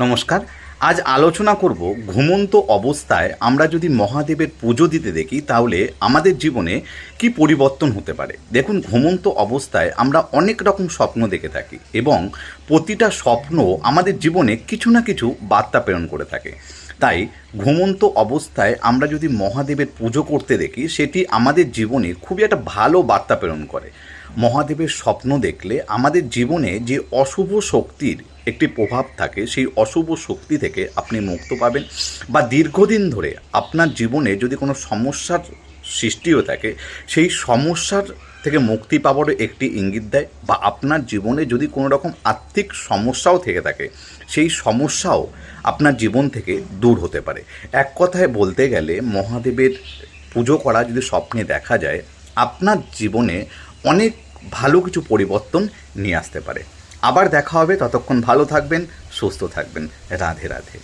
নমস্কার। আজ আলোচনা করব ঘুমন্ত অবস্থায় আমরা যদি মহাদেবের পুজো দিতে দেখি তাহলে আমাদের জীবনে কি পরিবর্তন হতে পারে। দেখুন, ঘুমন্ত অবস্থায় আমরা অনেক রকম স্বপ্ন দেখে থাকি এবং প্রতিটা স্বপ্ন আমাদের জীবনে কিছু না কিছু বার্তা প্রেরণ করে থাকে। তাই ঘুমন্ত অবস্থায় আমরা যদি মহাদেবের পুজো করতে দেখি সেটি আমাদের জীবনে খুবই একটা ভালো বার্তা প্রেরণ করে। মহাদেবের স্বপ্ন দেখলে আমাদের জীবনে যে অশুভ শক্তির একটি প্রভাব থাকে সেই অশুভ শক্তি থেকে আপনি মুক্ত পাবেন, বা দীর্ঘদিন ধরে আপনার জীবনে যদি কোনো সমস্যার সৃষ্টি হয়ে থাকে সেই সমস্যার থেকে মুক্তি পাওয়ারও একটি ইঙ্গিত দেয়, বা আপনার জীবনে যদি কোনো রকম আর্থিক সমস্যাও থেকে থাকে সেই সমস্যাও আপনার জীবন থেকে দূর হতে পারে। এক কথায় বলতে গেলে মহাদেবের পুজো করা যদি স্বপ্নে দেখা যায় আপনার জীবনে অনেক ভালো কিছু পরিবর্তন নিয়ে আসতে পারে। আবার দেখা হবে, ততক্ষণ ভালো থাকবেন, সুস্থ থাকবেন। রাধে রাধে।